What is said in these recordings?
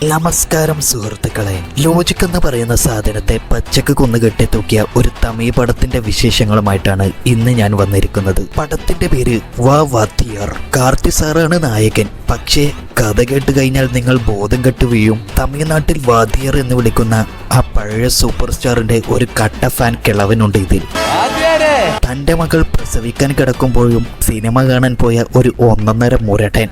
നമസ്കാരം സുഹൃത്തുക്കളെ. ലോജിക് എന്ന് പറയുന്ന സാധനത്തെ പച്ചക്ക് കൊന്നുകെട്ടി തൂക്കിയ ഒരു തമിഴ് പടത്തിന്റെ വിശേഷങ്ങളുമായിട്ടാണ് ഇന്ന് ഞാൻ വന്നിരിക്കുന്നത്. പടത്തിന്റെ പേര് വാ വാത്തിയാർ. കാർത്തി സാറാണ് നായകൻ. പക്ഷേ കഥ കേട്ട് കഴിഞ്ഞാൽ നിങ്ങൾ ബോധം കെട്ട് വീഴും. തമിഴ്നാട്ടിൽ വാദിയർ എന്ന് വിളിക്കുന്ന ആ പഴയ സൂപ്പർ സ്റ്റാറിന്റെ ഒരു കട്ട ഫാൻ കിളവനുണ്ട് ഇതിൽ. തന്റെ മകൾ പ്രസവിക്കാൻ കിടക്കുമ്പോഴും സിനിമ കാണാൻ പോയ ഒരു ഒന്നൊന്നര മുരട്ടൻ.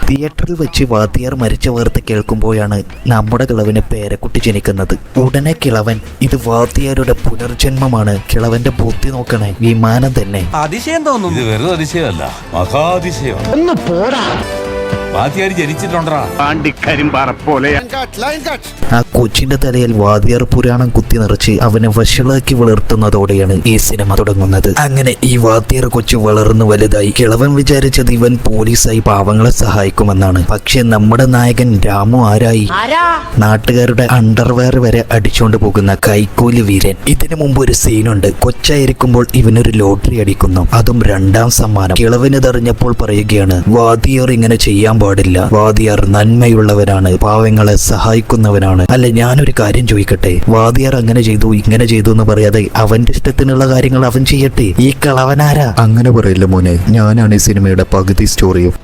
തിയേറ്ററിൽ വെച്ച് വാത്തിയാർ മരിച്ച വാർത്ത കേൾക്കുമ്പോഴാണ് നമ്മുടെ കിളവന് പേരക്കുട്ടി ജനിക്കുന്നത്. ഉടനെ കിളവൻ ഇത് വാത്തിയാരുടെ പുനർജന്മമാണ്. കിളവന്റെ ബുദ്ധി നോക്കണേ, വിമാനം തന്നെ. അതിശയം തോന്നുന്നു. ഇത് വെറുതെ അതിശയമല്ല, മഹാതിശയം. ഒന്ന് പോടാ. വാത്തിയാർ ജനിച്ചിട്ടുണ്ടാ. ആ കൊച്ചിന്റെ തലയിൽ വാദിയാർ പുരാണം കുത്തി നിറച്ച് അവനെ വഷളാക്കി വളർത്തുന്നതോടെയാണ് ഈ സിനിമ തുടങ്ങുന്നത്. അങ്ങനെ ഈ വാദിയാർ കൊച്ചു വളർന്നു വലുതായി. കിളവൻ വിചാരിച്ചത് ഇവൻ പോലീസായി പാവങ്ങളെ സഹായിക്കുമെന്നാണ്. പക്ഷെ നമ്മുടെ നായകൻ രാമു ആരായി? നാട്ടുകാരുടെ അണ്ടർവെയർ വരെ അടിച്ചുകൊണ്ട് പോകുന്ന കൈക്കൂലി വീരൻ. ഇതിനു മുമ്പ് ഒരു സീനുണ്ട്. കൊച്ചായിരിക്കുമ്പോൾ ഇവനൊരു ലോട്ടറി അടിക്കുന്നു, അതും 2ാം സമ്മാനം. കിളവന് ഇതറിഞ്ഞപ്പോൾ പറയുകയാണ്, വാദിയാർ ഇങ്ങനെ ചെയ്യാൻ പാടില്ല. വാദിയാർ നന്മയുള്ളവനാണ്, പാവങ്ങളെ സഹായിക്കുന്നവനാണ്. അല്ല, ഞാനൊരു കാര്യം ചോദിക്കട്ടെ, വാദിയാർ അങ്ങനെ ചെയ്തു ഇങ്ങനെ ചെയ്തു എന്ന് പറയാതെ അവന്റെ ഇഷ്ടത്തിനുള്ള കാര്യങ്ങൾ അവൻ ചെയ്യട്ടെ. ഈ കിളവനാരാ? അങ്ങനെ പറയില്ല മോനെ, ഞാനാണ് ഈ സിനിമയുടെ പകുതി സ്റ്റോറിയും.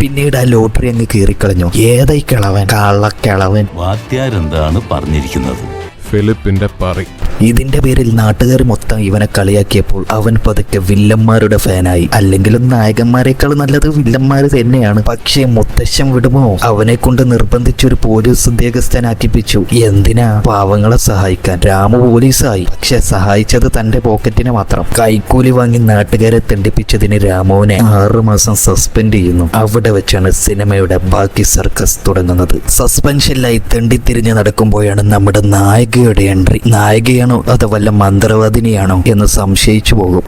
പിന്നീട് ആ ലോട്ടറി അങ്ങ് കീറിക്കളഞ്ഞു. ഏതായി കിളവൻ? കള്ളക്കിളവൻ. വാത്തിയാർ എന്താണ് പറഞ്ഞിരിക്കുന്നത്? ഫിലിപ്പിന്റെ പറി. ഇതിന്റെ പേരിൽ നാട്ടുകാർ മൊത്തം ഇവനെ കളിയാക്കിയപ്പോൾ അവൻ പതുക്കെ വില്ലന്മാരുടെ ഫാനായി. അല്ലെങ്കിലും നായകന്മാരെക്കാൾ നല്ലത് വില്ലന്മാര് തന്നെയാണ്. പക്ഷേ മുത്തശ്ശൻ വിടുമോ? അവനെ കൊണ്ട് നിർബന്ധിച്ചൊരു പോലീസ് ഉദ്യോഗസ്ഥനാക്കിപ്പിച്ചു. എന്തിനാ? പാവങ്ങളെ സഹായിക്കാൻ. രാമു പോലീസായി, പക്ഷെ സഹായിച്ചത് തന്റെ പോക്കറ്റിനെ മാത്രം. കൈക്കൂലി വാങ്ങി നാട്ടുകാരെ തെണ്ടിപ്പിച്ചതിന് രാമുവിനെ 6 മാസം സസ്പെൻഡ് ചെയ്യുന്നു. അവിടെ വെച്ചാണ് സിനിമയുടെ ബാക്കി സർക്കസ് തുടങ്ങുന്നത്. സസ്പെൻഷനിലായി തെണ്ടിത്തിരിഞ്ഞ് നടക്കുമ്പോഴാണ് നമ്മുടെ നായികയുടെ എൻട്രി. നായികയാണോ അത് വല്ല മന്ത്രവാദിനിയാണോ എന്ന് സംശയിച്ചു പോകും.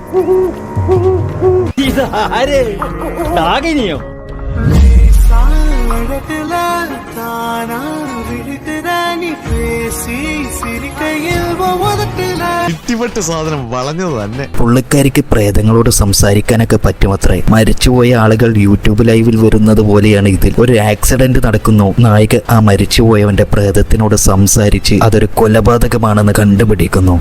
സാധനം വളഞ്ഞത് തന്നെ. പുള്ളിക്കാരിക്ക് പ്രേതങ്ങളോട് സംസാരിക്കാനൊക്കെ പറ്റുമത്രേ. മരിച്ചുപോയ ആളുകൾ യൂട്യൂബ് ലൈവിൽ വരുന്നത് പോലെയാണ് ഇതിൽ. ഒരു ആക്സിഡന്റ് നടക്കുന്നു. നായിക ആ മരിച്ചുപോയവന്റെ പ്രേതത്തിനോട് സംസാരിച്ച് അതൊരു കൊലപാതകമാണെന്ന് കണ്ടുപിടിക്കുന്നു.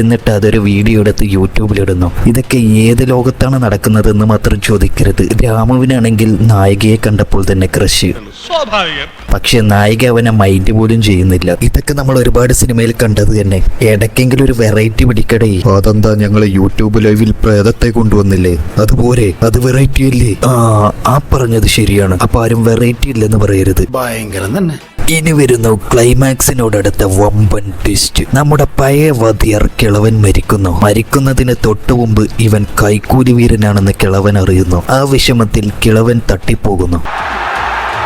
എന്നിട്ട് അതൊരു വീഡിയോ എടുത്ത് യൂട്യൂബിലിടുന്നു. ഇതൊക്കെ ഏത് ലോകത്താണ് നടക്കുന്നതെന്ന് മാത്രം ചോദിക്കരുത്. രാമുവിനാണെങ്കിൽ നായികയെ കണ്ടപ്പോൾ തന്നെ ക്രഷ്. പക്ഷെ നായിക അവനെ മൈൻഡ് പോലും ചെയ്യുന്നില്ല. ഇതൊക്കെ നമ്മൾ ഒരുപാട് സിനിമയിൽ കണ്ടത് തന്നെ. ഇടയ്ക്കെങ്കിലും ഒരു വെറൈറ്റി പിടിക്കടേ. അതെന്താ, ഞങ്ങൾ യൂട്യൂബ് ലൈവിൽ പ്രേതത്തെ കൊണ്ടുവന്നില്ലേ? അതുപോലെ അത് വെറൈറ്റി അല്ലേ? ആ പറഞ്ഞത് ശരിയാണ്. അപ്പൊ ആരും വെറൈറ്റി ഇല്ലെന്ന് പറയരുത്. ഭയങ്കരം തന്നെ. ഇനി വരുന്നു ക്ലൈമാക്സിനോടടുത്ത വമ്പൻ ട്വിസ്റ്റ്. നമ്മുടെ പഴയ വാദിയാർ കിളവൻ മരിക്കുന്നു. മരിക്കുന്നതിന് തൊട്ടു മുമ്പ് ഇവൻ കൈക്കൂലി വീരനാണെന്ന് കിളവൻ അറിയുന്നു. ആ വിഷമത്തിൽ കിളവൻ തട്ടിപ്പോകുന്നു.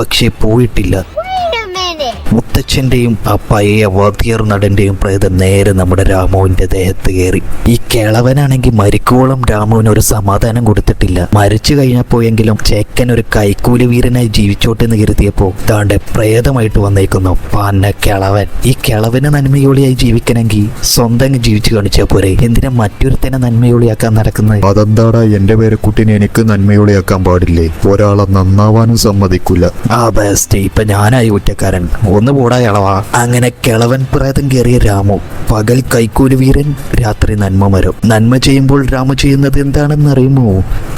പക്ഷെ പോയിട്ടില്ല. മുത്തച്ഛന്റെയും ആ പഴയ വാദിയാർ നടന്റെയും പ്രേതം നേരെ നമ്മുടെ രാമുവിന്റെ ദേഹത്ത് കയറി. ഈ കിളവനാണെങ്കിൽ മരിക്കോളം രാമുവിന് ഒരു സമാധാനം കൊടുത്തിട്ടില്ല. മരിച്ചു കഴിഞ്ഞപ്പോയെങ്കിലും ചേക്കൻ ഒരു കൈക്കൂലി വീരനായി ജീവിച്ചോട്ടെന്ന് കരുതിയപ്പോ താണ്ടെ പ്രേതമായിട്ട് വന്നേക്കുന്നു പന്ന കിളവൻ. ഈ കിളവന് നന്മയോളിയായി ജീവിക്കണമെങ്കിൽ സ്വന്തം ജീവിച്ചു കാണിച്ചാ പോരെ. എന്തിനാ മറ്റൊരുത്തനെ നന്മയോളിയാക്കാൻ നടക്കുന്നത്? അതെന്താടാ, എന്റെ പേരക്കുട്ടിനെ എനിക്ക് നന്മയോടെയാക്കാൻ പാടില്ലേ? ഒരാളെ നന്നാവാനും സമ്മതിക്കൂല. ആ ബെസ്റ്റ്. ഇപ്പൊ ഞാനായി കുറ്റക്കാരൻ. ഒന്ന് പോടാ കിളവാ. അങ്ങനെ കിളവൻ പ്രേതം കയറിയ രാമു പകൽ കൈക്കൂലി വീരൻ, രാത്രി നന്മ മരം. നന്മ ചെയ്യുമ്പോൾ രാമു ചെയ്യുന്നത് എന്താണെന്ന് അറിയുമോ?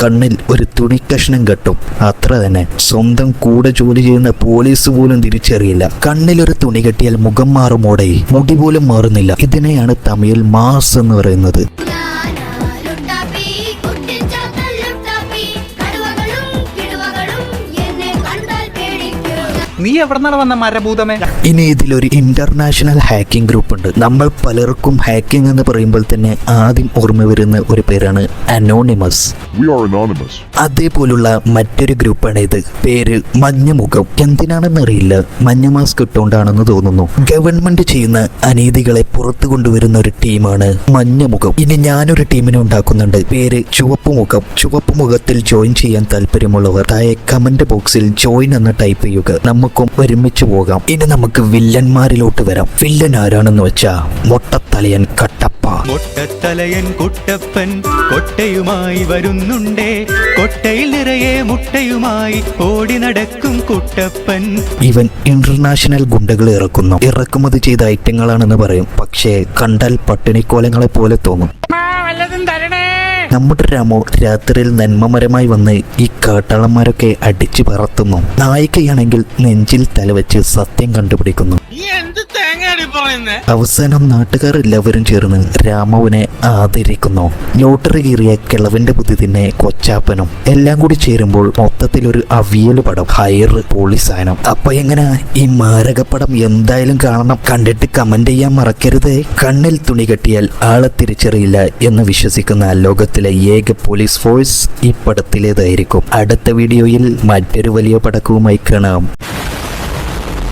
കണ്ണിൽ ഒരു തുണി കഷ്ണം കെട്ടും, അത്ര തന്നെ. സ്വന്തം കൂടെ ജോലി ചെയ്യുന്ന പോലീസ് പോലും തിരിച്ചറിയില്ല. കണ്ണിലൊരു തുണി കെട്ടിയാൽ മുഖം മാറുമോടെ, മുടി പോലും മാറുന്നില്ല. ഇതിനെയാണ് തമിഴിൽ മാസ് എന്ന് പറയുന്നത്. നീ എവിടെന്നാണ് വന്ന മരഭൂതമേ? ഇനി ഇതിലൊരു ഇന്റർനാഷണൽ ഹാക്കിംഗ് ഗ്രൂപ്പ് ഉണ്ട്. നമ്മൾ പലർക്കും ഹാക്കിംഗ് എന്ന് പറയുമ്പോൾ തന്നെ ആദ്യം ഓർമ്മ വരുന്ന ഒരു പേരാണ് അനോണിമസ്. അതേപോലുള്ള മറ്റൊരു ഗ്രൂപ്പാണ് ഇത്. പേര് മഞ്ഞമുഖം. എന്തിനാണെന്ന് അറിയില്ല, മഞ്ഞ മാസ്ക് ഇട്ടുകൊണ്ടാണെന്ന് തോന്നുന്നു. ഗവൺമെന്റ് ചെയ്യുന്ന അനീതികളെ പുറത്തു കൊണ്ടുവരുന്ന ഒരു ടീമാണ് മഞ്ഞമുഖം. ഇനി ഞാനൊരു ടീമിനെ ഉണ്ടാക്കുന്നുണ്ട്. പേര് ചുവപ്പുമുഖം. ചുവപ്പുമുഖത്തിൽ ജോയിൻ ചെയ്യാൻ താല്പര്യമുള്ളവർ താഴെ കമന്റ് ബോക്സിൽ ജോയിൻ എന്ന് ടൈപ്പ് ചെയ്യുക. നമുക്ക് നമുക്കും ഒരുമിച്ച് പോകാം. ഇനി നമുക്ക് വില്ലന്മാരിലോട്ട് വരാം. വില്ലൻ ആരാണെന്ന് വെച്ചാ മൊട്ടത്തലയൻ കട്ടപ്പ. മൊട്ടത്തലയൻ കുട്ടപ്പൻ കൊട്ടയുമായി വരുന്നുണ്ടേ, കൊട്ടയിൽ നിറയെ മുട്ടയുമായി ഓടി നടക്കും കുട്ടപ്പൻ. ഇവൻ ഇന്റർനാഷണൽ ഗുണ്ടകൾ ഇറക്കുമതി ചെയ്ത ഐറ്റങ്ങളാണെന്ന് പറയും. പക്ഷേ കണ്ടാൽ പട്ടിണിക്കോലങ്ങളെ പോലെ തോന്നും. നമ്മുടെ രാമു രാത്രിയിൽ നന്മമരമായി വന്ന് ഈ കാട്ടാളന്മാരൊക്കെ അടിച്ചു പറത്തുന്നു. നായികയാണെങ്കിൽ നെഞ്ചിൽ തലവെച്ച് സത്യം കണ്ടുപിടിക്കുന്നു. അവസാനം നാട്ടുകാർ എല്ലാവരും ചേർന്ന് രാമുവിനെ ആദരിക്കുന്നു. ലോട്ടറി കീറിയ കിളവന്റെ ബുദ്ധി തന്നെ കൊച്ചാപ്പനും എല്ലാം കൂടി ചേരുമ്പോൾ മൊത്തത്തിലൊരു അവിയല് പടം. ഹയർ പോളി സാധനം. അപ്പൊ എങ്ങനെ ഈ മാരകപ്പടം എന്തായാലും കാണണം. കണ്ടിട്ട് കമന്റ് ചെയ്യാൻ മറക്കരുത്. കണ്ണിൽ തുണി കെട്ടിയാൽ ആളെ തിരിച്ചറിയില്ല എന്ന് വിശ്വസിക്കുന്ന ലോകത്തിലെ ഏക പോലീസ് ഫോഴ്സ് ഈ പടത്തിലേതായിരിക്കും. അടുത്ത വീഡിയോയിൽ മറ്റൊരു വലിയ പടക്കവുമായി കാണാം.